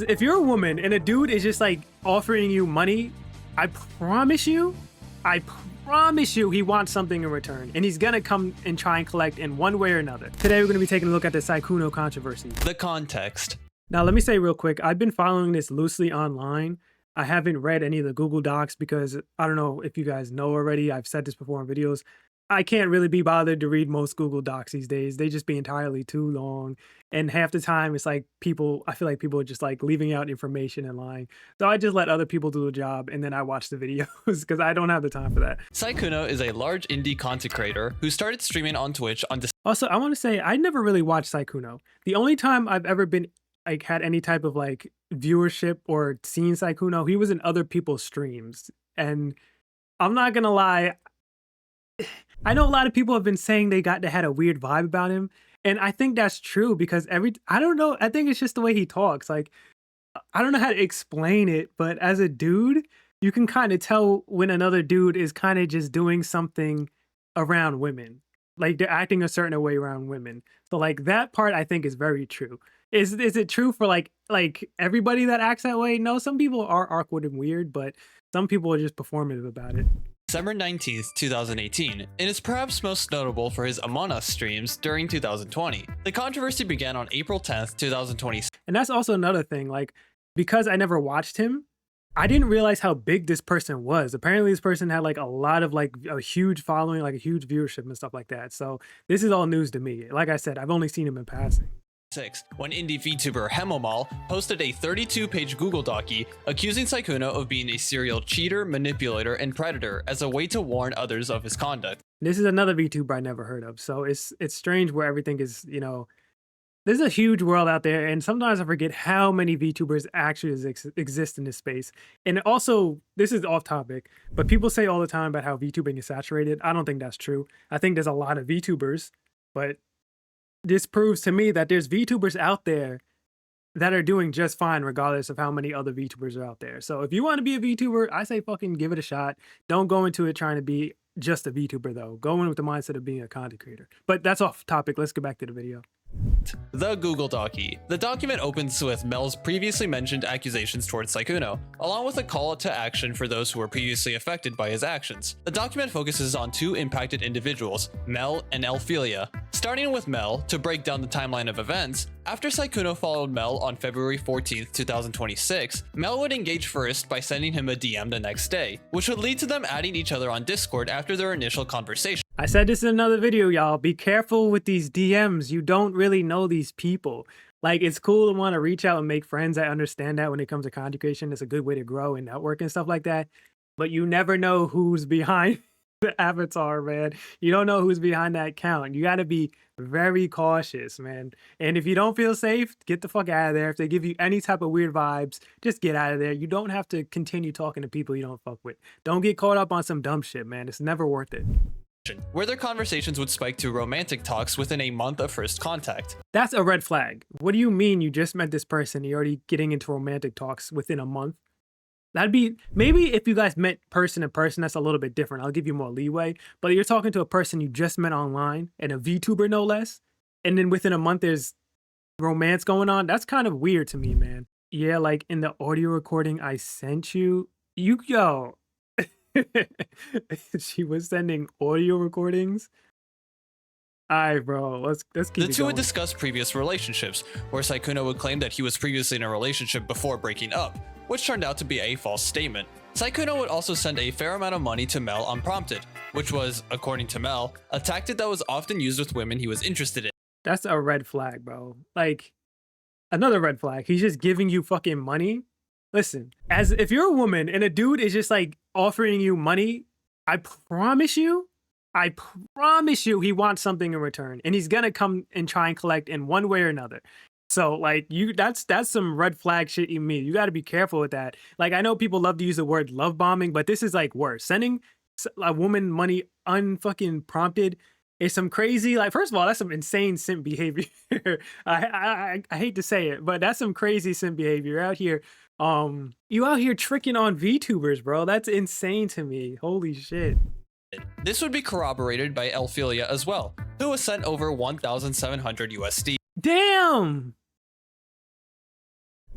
If you're a woman and a dude is just like offering you money, I promise you he wants something in return, and he's gonna come and try and collect in one way or another. Today we're gonna be taking a look at the Sykkuno controversy. The context. Now let me say real quick, I've been following this loosely online. I haven't read any of the Google Docs because I don't know if you guys know already, I've said this before in videos, I can't really be bothered to read most Google Docs these days. They just be entirely too long. And half the time it's like I feel like people are just like leaving out information and lying. So I just let other people do the job and then I watch the videos because I don't have the time for that. Sykkuno is a large indie content creator who started streaming on Twitch on Also, I want to say I never really watched Sykkuno. The only time I've ever been like had any type of like viewership or seen Sykkuno, he was in other people's streams. And I'm not gonna lie, I know a lot of people have been saying they had a weird vibe about him, and I think that's true because I don't know, I think it's just the way he talks. Like, I don't know how to explain it, but as a dude, you can kind of tell when another dude is kind of just doing something around women. Like they're acting a certain way around women. So like that part I think is very true. Is it true for like everybody that acts that way? No, some people are awkward and weird, but some people are just performative about it. December 19th, 2018, and is perhaps most notable for his Among Us streams during 2020. The controversy began on April 10th, 2020. And that's also another thing, like, because I never watched him, I didn't realize how big this person was. Apparently this person had like a lot of like a huge following, like a huge viewership and stuff like that. So this is all news to me. Like I said, I've only seen him in passing. When indie VTuber Hemomal posted a 32-page Google Docie accusing Sykkuno of being a serial cheater, manipulator, and predator as a way to warn others of his conduct. This is another VTuber I never heard of, so it's strange where everything is, you know, there's a huge world out there, and sometimes I forget how many VTubers actually exist in this space. And also, this is off topic, but people say all the time about how VTubing is saturated. I don't think that's true. I think there's a lot of VTubers, but this proves to me that there's VTubers out there that are doing just fine regardless of how many other VTubers are out there. So if you want to be a VTuber, I say fucking give it a shot. Don't go into it trying to be just a VTuber though. Go in with the mindset of being a content creator. But that's off topic. Let's get back to the video. The Google Docie. The document opens with Mel's previously mentioned accusations towards Sykkuno, along with a call to action for those who were previously affected by his actions. The document focuses on two impacted individuals, Mel and Elphilia. Starting with Mel, to break down the timeline of events, after Sykkuno followed Mel on February 14th, 2026, Mel would engage first by sending him a DM the next day, which would lead to them adding each other on Discord after their initial conversation. I said this in another video, y'all. Be careful with these DMs. You don't really know these people. Like, it's cool to want to reach out and make friends. I understand that when it comes to content creation, it's a good way to grow and network and stuff like that. But you never know who's behind the avatar, man. You don't know who's behind that account. You got to be very cautious, man. And if you don't feel safe, get the fuck out of there. If they give you any type of weird vibes, just get out of there. You don't have to continue talking to people you don't fuck with. Don't get caught up on some dumb shit, man. It's never worth it. Where their conversations would spike to romantic talks within a month of first contact. That's a red flag. What do you mean you just met this person, you're already getting into romantic talks within a month? That'd be, maybe if you guys met person to person, that's a little bit different. I'll give you more leeway. But you're talking to a person you just met online, and a VTuber no less, and then within a month there's romance going on. That's kind of weird to me, man. Yeah, like in the audio recording I sent you, yo. She was sending audio recordings. Alright, bro, let's keep The it two going. would discuss previous relationships, where Sykkuno would claim that he was previously in a relationship before breaking up, which turned out to be a false statement. Sykkuno would also send a fair amount of money to Mel unprompted, which was, according to Mel, a tactic that was often used with women he was interested in. That's a red flag, bro. Like, another red flag. He's just giving you fucking money. Listen, as if you're a woman and a dude is just like offering you money, I promise you he wants something in return, and he's gonna come and try and collect in one way or another. So like that's some red flag shit you mean. You got to be careful with that. Like, I know people love to use the word love bombing, but this is like worse. Sending a woman money unfucking prompted is some crazy, like, first of all, that's some insane simp behavior. I hate to say it, but that's some crazy simp behavior. You're out here, you out here tricking on VTubers, bro. That's insane to me. Holy shit. This would be corroborated by Elphilia as well, who was sent over 1,700 USD. Damn.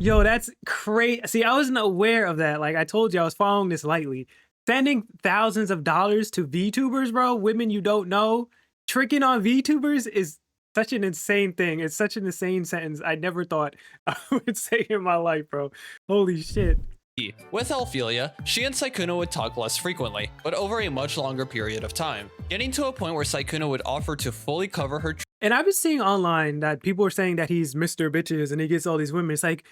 Yo, that's crazy. See, I wasn't aware of that. Like I told you, I was following this lightly. Sending thousands of dollars to VTubers, bro, women you don't know, tricking on VTubers is such an insane thing. It's such an insane sentence. I never thought I would say in my life, bro. Holy shit. With Alphelia, she and Sykkuno would talk less frequently, but over a much longer period of time, getting to a point where Sykkuno would offer to fully cover her And I've been seeing online that people are saying that he's Mr. Bitches and he gets all these women. It's like,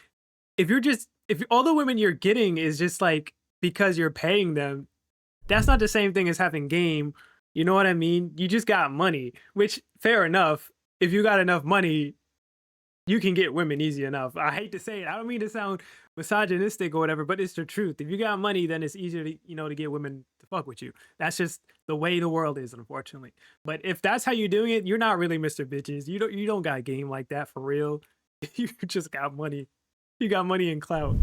if all the women you're getting is just like because you're paying them, that's not the same thing as having game. You know what I mean? You just got money, which fair enough. If you got enough money, you can get women easy enough. I hate to say it. I don't mean to sound misogynistic or whatever, but it's the truth. If you got money, then it's easier to, to get women to fuck with you. That's just the way the world is, unfortunately. But if that's how you're doing it, you're not really Mr. Bitches. You don't got game like that for real. You just got money. You got money and clout.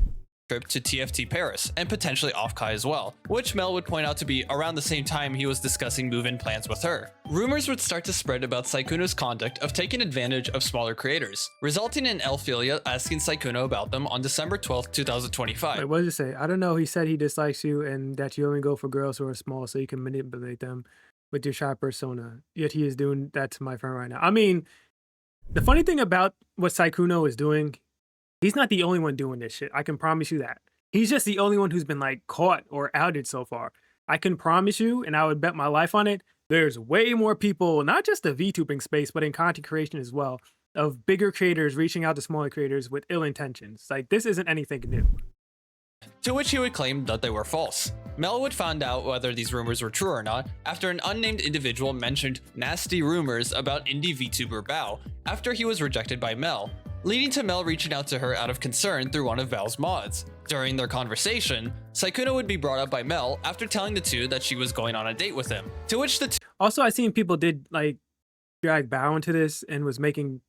trip to TFT Paris, and potentially off-Kai as well, which Mel would point out to be around the same time he was discussing move-in plans with her. Rumors would start to spread about Sykkuno's conduct of taking advantage of smaller creators, resulting in Alphelia asking Sykkuno about them on December 12th, 2025. Wait, what did it say? I don't know. He said he dislikes you and that you only go for girls who are small so you can manipulate them with your shy persona. Yet he is doing that to my friend right now. I mean, the funny thing about what Sykkuno is doing, he's not the only one doing this shit. I can promise you that. He's just the only one who's been like caught or outed so far. I can promise you, and I would bet my life on it, there's way more people, not just the VTubing space, but in content creation as well, of bigger creators reaching out to smaller creators with ill intentions. Like, this isn't anything new. To which he would claim that they were false. Mel would find out whether these rumors were true or not after an unnamed individual mentioned nasty rumors about indie VTuber Bao after he was rejected by Mel, leading to Mel reaching out to her out of concern through one of Bao's mods. During their conversation, Sykkuno would be brought up by Mel after telling the two that she was going on a date with him, to which the Also, I seen people did like drag Bao into this and was making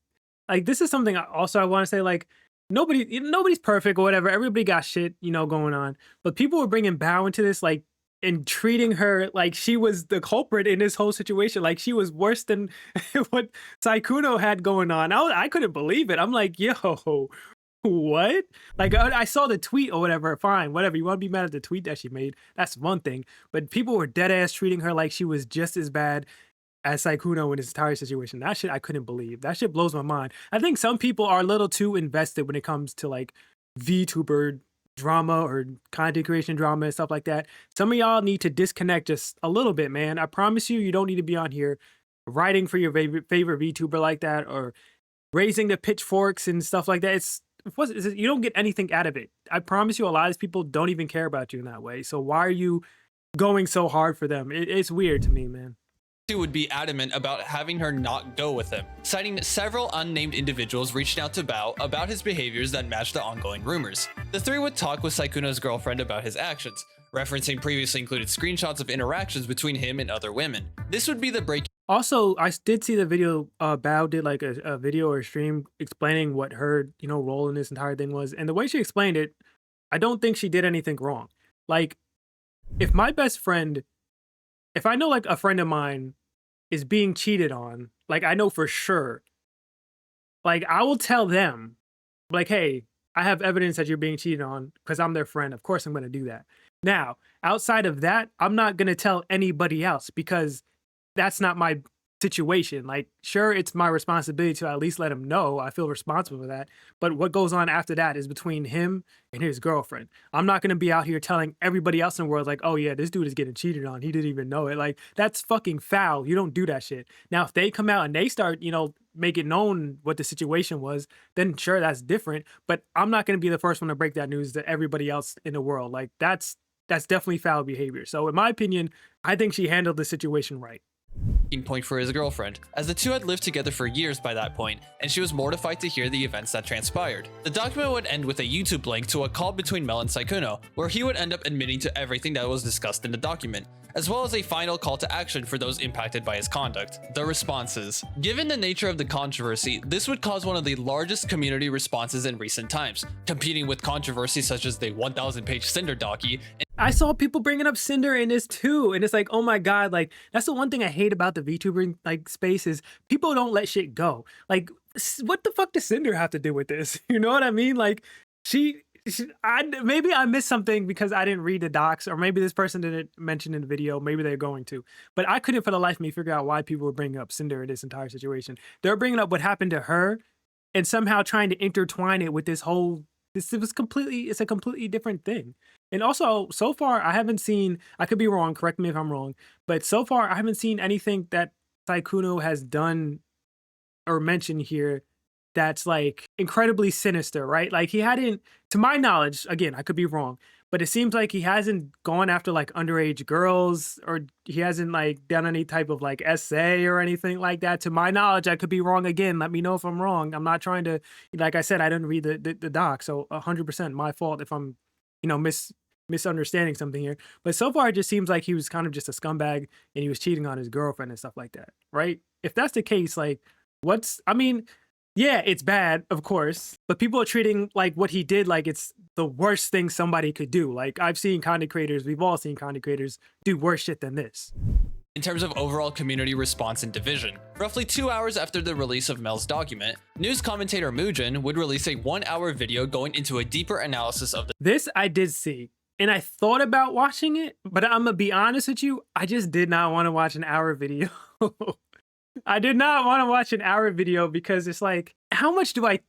like this is something I want to say like nobody's perfect or whatever. Everybody got shit, going on. But people were bringing Bao into this like and treating her like she was the culprit in this whole situation. Like she was worse than what Sykkuno had going on. I couldn't believe it. I'm like, yo, what? Like I saw the tweet or whatever. Fine, whatever. You want to be mad at the tweet that she made? That's one thing. But people were dead ass treating her like she was just as bad as Sykkuno in this entire situation. That shit I couldn't believe. That shit blows my mind. I think some people are a little too invested when it comes to like VTuber drama or content creation drama and stuff like that. Some of y'all need to disconnect just a little bit, man. I promise you, you don't need to be on here writing for your favorite VTuber like that or raising the pitchforks and stuff like that. You don't get anything out of it. I promise you, a lot of these people don't even care about you in that way. So why are you going so hard for them? It's weird to me, man. would be adamant about having her not go with him, citing several unnamed individuals reaching out to Bao about his behaviors that matched the ongoing rumors. The three would talk with Sykkuno's girlfriend about his actions, referencing previously included screenshots of interactions between him and other women. This would be the break. Also, I did see the video. Bao did like a video or a stream explaining what her role in this entire thing was, and the way she explained it, I don't think she did anything wrong. Like, if my best friend, if I know like a friend of mine is being cheated on, like I know for sure, like I will tell them, like, hey, I have evidence that you're being cheated on because I'm their friend. Of course, I'm going to do that. Now, outside of that, I'm not going to tell anybody else because that's not my situation. Like, sure, it's my responsibility to at least let him know. I feel responsible for that. But what goes on after that is between him and his girlfriend. I'm not going to be out here telling everybody else in the world, like, oh yeah, this dude is getting cheated on. He didn't even know it. Like, that's fucking foul. You don't do that shit. Now, if they come out and they start, make it known what the situation was, then sure, that's different. But I'm not going to be the first one to break that news to everybody else in the world. Like, that's definitely foul behavior. So in my opinion, I think she handled the situation right. Point for his girlfriend, as the two had lived together for years by that point, and she was mortified to hear the events that transpired. The document would end with a YouTube link to a call between Mel and Sykkuno, where he would end up admitting to everything that was discussed in the document, as well as a final call to action for those impacted by his conduct. The responses. Given the nature of the controversy, this would cause one of the largest community responses in recent times, competing with controversies such as the 1,000-page Cinder docu. I saw people bringing up Cinder in this too, and it's like, oh my god, like that's the one thing I hate about the VTuber like space is people don't let shit go. Like, what the fuck does Cinder have to do with this? You know what I mean? Like, Maybe I missed something because I didn't read the docs, or maybe this person didn't mention in the video. Maybe they're going to, but I couldn't for the life of me figure out why people were bringing up Cinder in this entire situation. They're bringing up what happened to her, and somehow trying to intertwine it with this whole. It's a completely different thing. And also, so far, I haven't seen. I could be wrong. Correct me if I'm wrong, but so far, I haven't seen anything that Saikuno has done or mentioned here that's like incredibly sinister, right? Like he hadn't, to my knowledge, again, I could be wrong, but it seems like he hasn't gone after like underage girls, or he hasn't like done any type of like essay or anything like that. To my knowledge, I could be wrong again. Let me know if I'm wrong. I'm not trying to, like I said, I didn't read the doc, so 100% my fault if I'm, misunderstanding something here. But so far, it just seems like he was kind of just a scumbag and he was cheating on his girlfriend and stuff like that, right? If that's the case, like, I mean, yeah, it's bad, of course, but people are treating like what he did like it's the worst thing somebody could do. Like I've seen content creators, we've all seen content creators do worse shit than this. In terms of overall community response and division, roughly 2 hours after the release of Mel's document, news commentator Muujin would release a 1-hour video going into a deeper analysis of the This I did see, and I thought about watching it, but I'm gonna be honest with you, I just did not want to watch an hour video. I did not want to watch an hour video because it's like, how much do I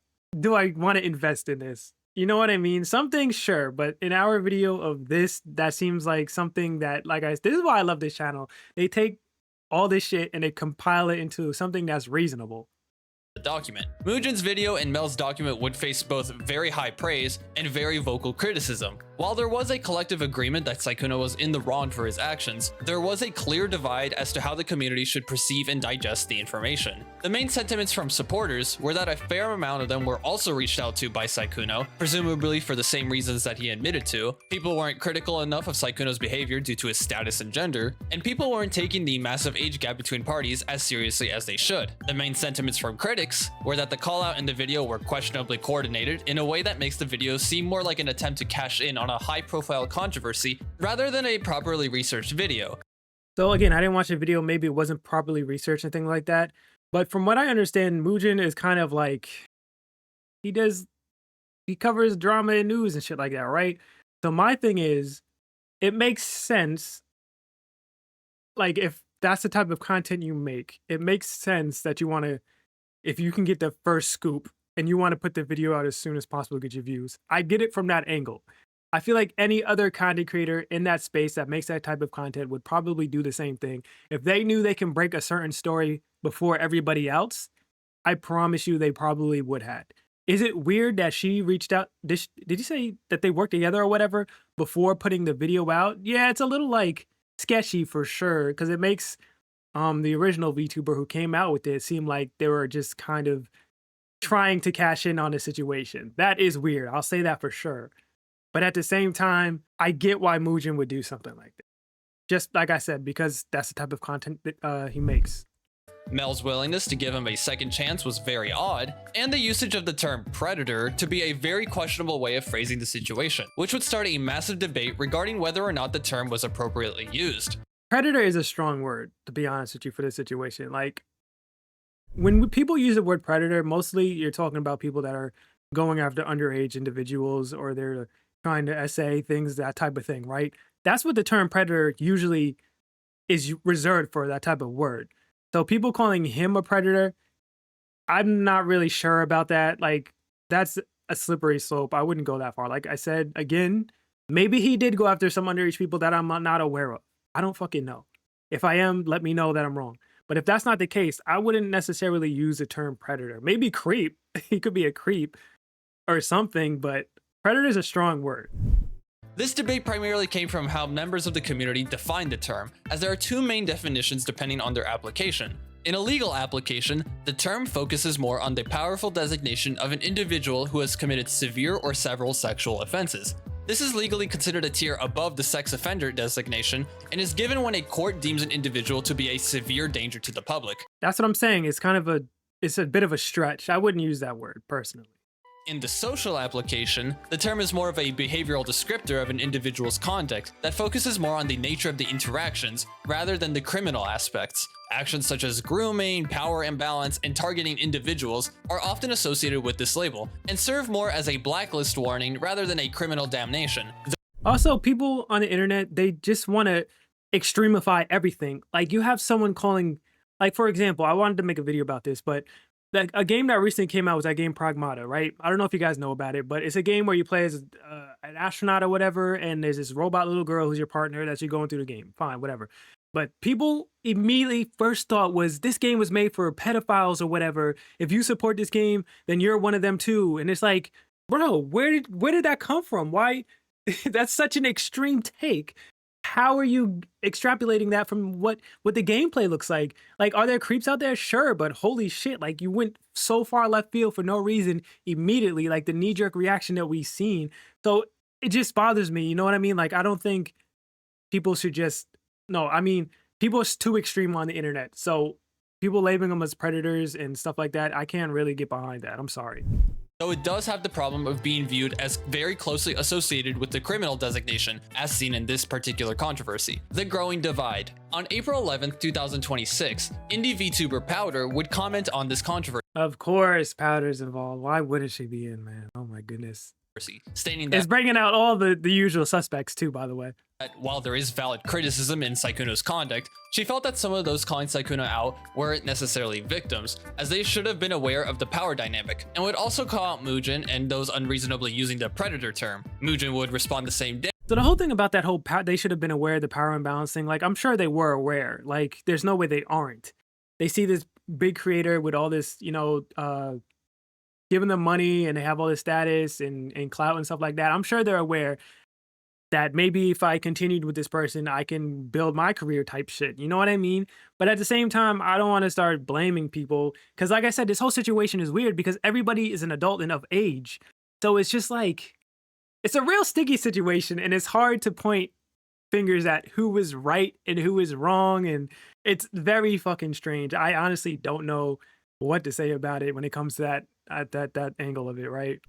want to invest in this? You know what I mean? Something, sure, but an hour video of this, that seems like something that, like this is why I love this channel. They take all this shit and they compile it into something that's reasonable. document. Muujin's video and Mel's document would face both very high praise and very vocal criticism. While there was a collective agreement that Saikuno was in the wrong for his actions, there was a clear divide as to how the community should perceive and digest the information. The main sentiments from supporters were that a fair amount of them were also reached out to by Saikuno, presumably for the same reasons that he admitted to. People weren't critical enough of Saikuno's behavior due to his status and gender, and people weren't taking the massive age gap between parties as seriously as they should. The main sentiments from critics were that the call out in the video were questionably coordinated in a way that makes the video seem more like an attempt to cash in on a high-profile controversy rather than a properly researched video. So again, I didn't watch the video. Maybe it wasn't properly researched and things like that. But from what I understand, Muujin is kind of like, he covers drama and news and shit like that, right? So my thing is, it makes sense. Like if that's the type of content you make, it makes sense that you want to, if you can get the first scoop and you want to put the video out as soon as possible to get your views. I get it from that angle. I feel like any other content creator in that space that makes that type of content would probably do the same thing. If they knew they can break a certain story before everybody else, I promise you they probably would have. Is it weird that she reached out? Did you say that they worked together or whatever before putting the video out? Yeah, it's a little like sketchy for sure, because it makes the original VTuber who came out with it seem like they were just kind of trying to cash in on the situation. That is weird. I'll say that for sure. But at the same time, I get why Muujin would do something like that. Just like I said, because that's the type of content that he makes. Mel's willingness to give him a second chance was very odd, and the usage of the term predator to be a very questionable way of phrasing the situation, which would start a massive debate regarding whether or not the term was appropriately used. Predator is a strong word, to be honest with you, for this situation. Like, when people use the word predator, mostly you're talking about people that are going after underage individuals, or they're trying to essay things, that type of thing, right? That's what the term predator usually is reserved for, that type of word. So people calling him a predator, I'm not really sure about that. Like, that's a slippery slope. I wouldn't go that far. Like I said, again, maybe he did go after some underage people that I'm not aware of. I don't fucking know. If I am, let me know that I'm wrong. But if that's not the case, I wouldn't necessarily use the term predator. Maybe creep. He could be a creep or something, but predator is a strong word. This debate primarily came from how members of the community define the term, as there are two main definitions depending on their application. In a legal application, the term focuses more on the powerful designation of an individual who has committed severe or several sexual offenses. This is legally considered a tier above the sex offender designation and is given when a court deems an individual to be a severe danger to the public. That's what I'm saying. It's kind of it's a bit of a stretch. I wouldn't use that word personally. In the social application, the term is more of a behavioral descriptor of an individual's conduct that focuses more on the nature of the interactions rather than the criminal aspects. Actions such as grooming, power imbalance, and targeting individuals are often associated with this label and serve more as a blacklist warning rather than a criminal damnation. Also, people on the internet, they just want to extremify everything. Like, you have someone calling, like, for example, I wanted to make a video about this, but a game that recently came out was that game Pragmata, right? I don't know if you guys know about it, but it's a game where you play as an astronaut or whatever, and there's this robot little girl who's your partner that's you going through the game. Fine, whatever. But people immediately first thought was this game was made for pedophiles or whatever. If you support this game, then you're one of them too. And it's like, bro, where did that come from? Why? That's such an extreme take. How are you extrapolating that from what the gameplay looks like? Like, are there creeps out there? Sure, but holy shit, like, you went so far left field for no reason immediately, like the knee-jerk reaction that we've seen. So it just bothers me, you know what I mean? Like, I don't think people should just, no, I mean, people are too extreme on the internet. So people labeling them as predators and stuff like that, I can't really get behind that. I'm sorry. Though it does have the problem of being viewed as very closely associated with the criminal designation, as seen in this particular controversy. The growing divide. On April 11th, 2026, indie VTuber Powder would comment on this controversy. Of course, Powder's involved. Why wouldn't she be in, man? Oh my goodness. Stating It's that bringing out all the usual suspects too, by the way. while there is valid criticism in Sykkuno's conduct, she felt that some of those calling Sykkuno out weren't necessarily victims, as they should have been aware of the power dynamic, and would also call out Mugen and those unreasonably using the predator term. Mugen would respond the same day. So the whole thing about that whole they should have been aware of the power imbalance thing, like, I'm sure they were aware. Like, there's no way they aren't. They see this big creator with all this, you know, giving them money, and they have all this status and clout and stuff like that. I'm sure they're aware that maybe if I continued with this person, I can build my career type shit. You know what I mean? But at the same time, I don't want to start blaming people because, like I said, this whole situation is weird because everybody is an adult and of age. So it's just like, it's a real sticky situation, and it's hard to point fingers at who was right and who was wrong. And it's very fucking strange. I honestly don't know what to say about it when it comes to that angle of it, right?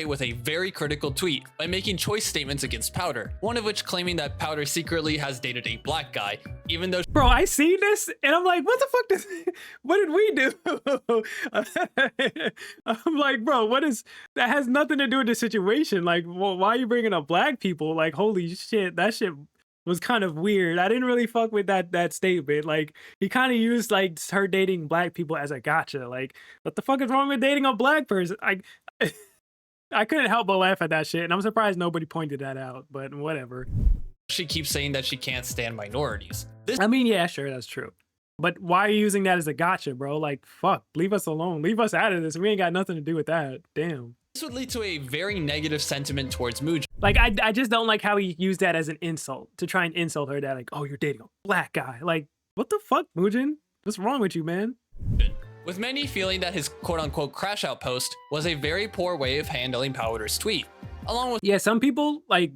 With a very critical tweet by making choice statements against Powder, one of which claiming that Powder secretly has dated a black guy, even though— Bro, I seen this and I'm like, what the fuck what did we do? I'm like, bro, that has nothing to do with the situation. Like, well, why are you bringing up black people? Like, holy shit, that shit was kind of weird. I didn't really fuck with that statement. Like, he kind of used like her dating black people as a gotcha. Like, what the fuck is wrong with dating a black person? I couldn't help but laugh at that shit, and I'm surprised nobody pointed that out, but whatever. she keeps saying that she can't stand minorities. I mean, yeah, sure, that's true. But why are you using that as a gotcha, bro? Like, fuck, leave us alone. Leave us out of this. We ain't got nothing to do with that. Damn. This would lead to a very negative sentiment towards Mugen. Like, I just don't like how he used that as an insult, to try and insult her, that like, oh, you're dating a black guy. Like, what the fuck, Mugen? What's wrong with you, man? With many feeling that his quote-unquote crash out post was a very poor way of handling Powder's tweet. Along with— Yeah, some people, like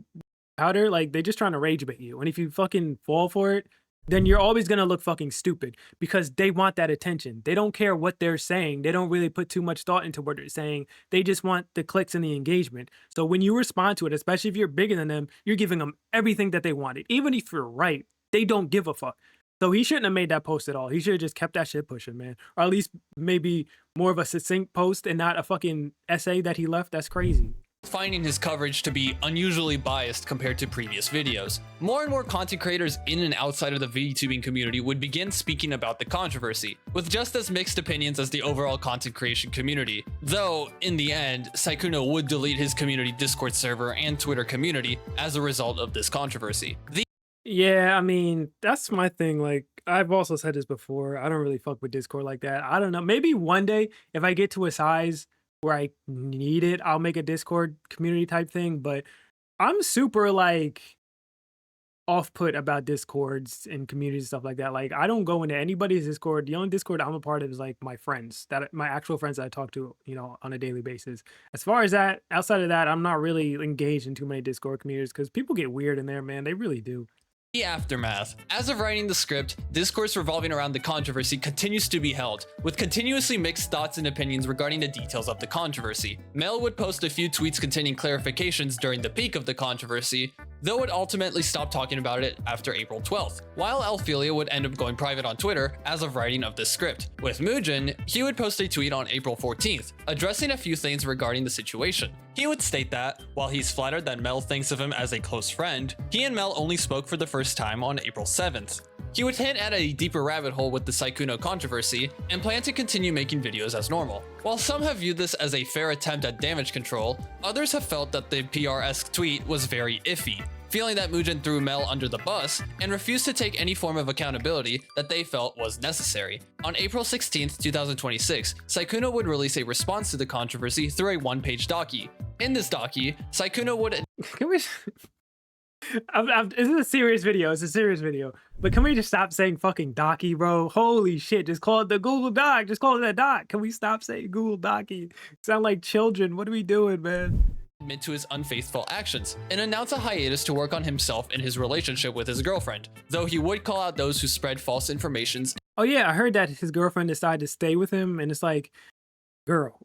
Powder, like, they just trying to rage bait you. And if you fucking fall for it, then you're always gonna look fucking stupid because they want that attention. They don't care what they're saying. They don't really put too much thought into what they're saying. They just want the clicks and the engagement. So when you respond to it, especially if you're bigger than them, you're giving them everything that they wanted. Even if you're right, they don't give a fuck. So he shouldn't have made that post at all. He should have just kept that shit pushing, man. Or at least maybe more of a succinct post and not a fucking essay that he left. That's crazy. Finding his coverage to be unusually biased compared to previous videos. More and more content creators in and outside of the VTubing community would begin speaking about the controversy, with just as mixed opinions as the overall content creation community. Though, in the end, Sykkuno would delete his community Discord server and Twitter community as a result of this controversy. Yeah, I mean, that's my thing. Like, I've also said this before. I don't really fuck with Discord like that. I don't know. Maybe one day, if I get to a size where I need it, I'll make a Discord community type thing. But I'm super, like, off-put about Discords and communities and stuff like that. Like, I don't go into anybody's Discord. The only Discord I'm a part of is, like, my friends, my actual friends that I talk to, you know, on a daily basis. As far as that, outside of that, I'm not really engaged in too many Discord communities because people get weird in there, man. They really do. The aftermath. As of writing the script, discourse revolving around the controversy continues to be held, with continuously mixed thoughts and opinions regarding the details of the controversy. Mel would post a few tweets containing clarifications during the peak of the controversy, though would ultimately stop talking about it after April 12th, while Alphelia would end up going private on Twitter as of writing of this script. With Mugen, he would post a tweet on April 14th, addressing a few things regarding the situation. He would state that, while he's flattered that Mel thinks of him as a close friend, he and Mel only spoke for the first time on April 7th. He would hint at a deeper rabbit hole with the Sykkuno controversy and plan to continue making videos as normal. While some have viewed this as a fair attempt at damage control, others have felt that the PR-esque tweet was very iffy, feeling that Mugen threw Mel under the bus and refused to take any form of accountability that they felt was necessary. On April 16, 2026, Sykkuno would release a response to the controversy through a one-page docu. In this docu, Sykkuno would... Can we... this is a serious video. It's a serious video. But can we just stop saying fucking docu, bro? Holy shit. Just call it the Google Doc. Just call it a doc. Can we stop saying Google Docu? Sound like children. What are we doing, man? Admit to his unfaithful actions and announce a hiatus to work on himself and his relationship with his girlfriend, though he would call out those who spread false information. Oh yeah, I heard that his girlfriend decided to stay with him, and it's like, girl.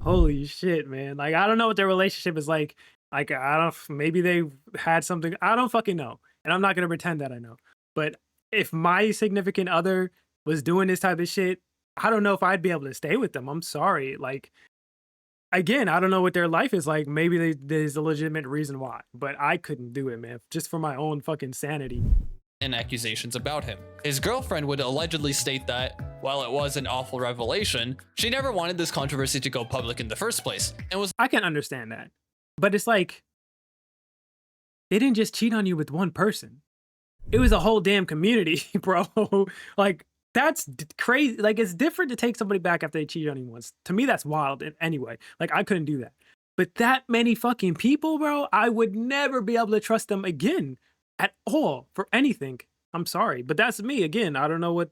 Holy shit, man. Like, I don't know what their relationship is like. Like, I don't, maybe they had something, I don't fucking know. And I'm not going to pretend that I know. But if my significant other was doing this type of shit, I don't know if I'd be able to stay with them. I'm sorry. Like, again, I don't know what their life is like. Maybe there's a legitimate reason why, but I couldn't do it, man, just for my own fucking sanity. And accusations about him. His girlfriend would allegedly state that, while it was an awful revelation, she never wanted this controversy to go public in the first place, and was... I can understand that. But it's like, they didn't just cheat on you with one person. It was a whole damn community, bro. Like, that's crazy. Like, it's different to take somebody back after they cheated on you once. To me, that's wild anyway. Like, I couldn't do that. But that many fucking people, bro, I would never be able to trust them again at all for anything. I'm sorry. But that's me. Again, I don't know what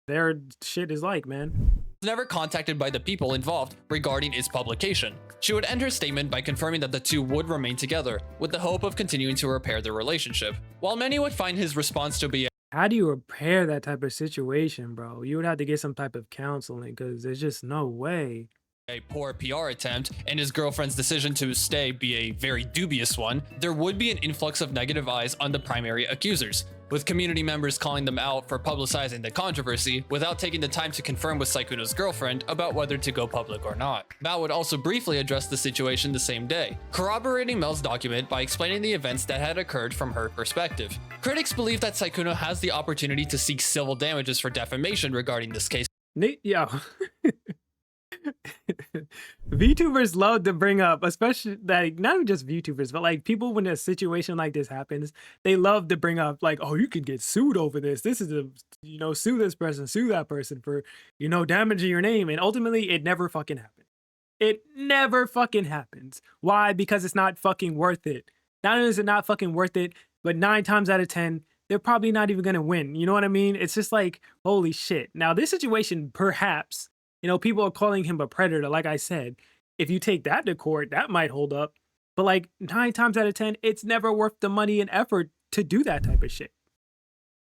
their shit is like, man. Never contacted by the people involved regarding its publication. She would end her statement by confirming that the two would remain together, with the hope of continuing to repair their relationship. While many would find his response to be... How do you repair that type of situation, bro? You would have to get some type of counseling, because there's just no way. A poor PR attempt, and his girlfriend's decision to stay be a very dubious one, there would be an influx of negative eyes on the primary accusers, with community members calling them out for publicizing the controversy without taking the time to confirm with Sykkuno's girlfriend about whether to go public or not. Mal would also briefly address the situation the same day, corroborating Mel's document by explaining the events that had occurred from her perspective. Critics believe that Sykkuno has the opportunity to seek civil damages for defamation regarding this case. Yeah. VTubers love to bring up, especially like not even just VTubers, but like people when a situation like this happens, they love to bring up like, oh, you can get sued over this. This is a, you know, sue this person, sue that person for, you know, damaging your name. And ultimately it never fucking happens. It never fucking happens. Why? Because it's not fucking worth it. Not only is it not fucking worth it, but 9 times out of 10, they're probably not even gonna win. You know what I mean? It's just like, holy shit. Now this situation, perhaps, you know, people are calling him a predator. Like I said, if you take that to court, that might hold up. But like 9 times out of 10, it's never worth the money and effort to do that type of shit.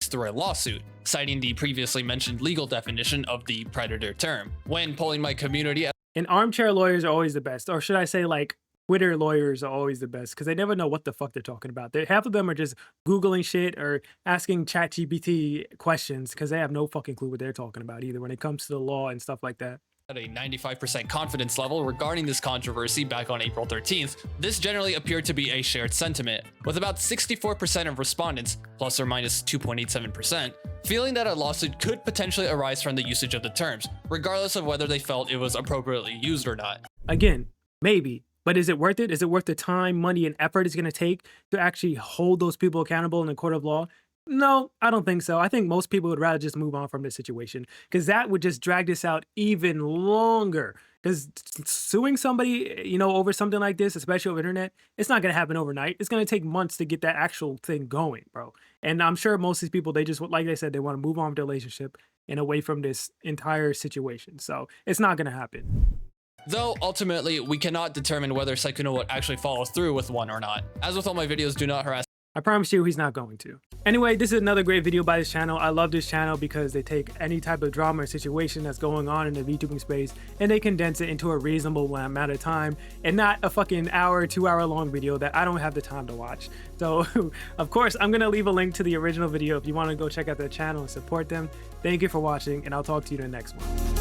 Through a lawsuit, citing the previously mentioned legal definition of the predator term. When polling my community... And armchair lawyers are always the best. Or should I say like Twitter lawyers are always the best because they never know what the fuck they're talking about. Half of them are just Googling shit or asking ChatGPT questions because they have no fucking clue what they're talking about either when it comes to the law and stuff like that. At a 95% confidence level regarding this controversy back on April 13th, this generally appeared to be a shared sentiment, with about 64% of respondents, plus or minus 2.87%, feeling that a lawsuit could potentially arise from the usage of the terms, regardless of whether they felt it was appropriately used or not. Again, maybe. But is it worth it? Is it worth the time, money, and effort it's going to take to actually hold those people accountable in the court of law? No, I don't think so. I think most people would rather just move on from this situation because that would just drag this out even longer. Because suing somebody, you know, over something like this, especially over internet, it's not going to happen overnight. It's going to take months to get that actual thing going, bro. And I'm sure most of these people, they just, like I said, they want to move on with their relationship and away from this entire situation. So it's not going to happen. Though, ultimately, we cannot determine whether Sykkuno would actually follow through with one or not. As with all my videos, do not harass I promise you he's not going to. Anyway, this is another great video by this channel. I love this channel because they take any type of drama or situation that's going on in the VTubing space and they condense it into a reasonable amount of time and not a fucking hour, 2 hour long video that I don't have the time to watch. So of course, I'm gonna leave a link to the original video if you wanna go check out their channel and support them. Thank you for watching and I'll talk to you in the next one.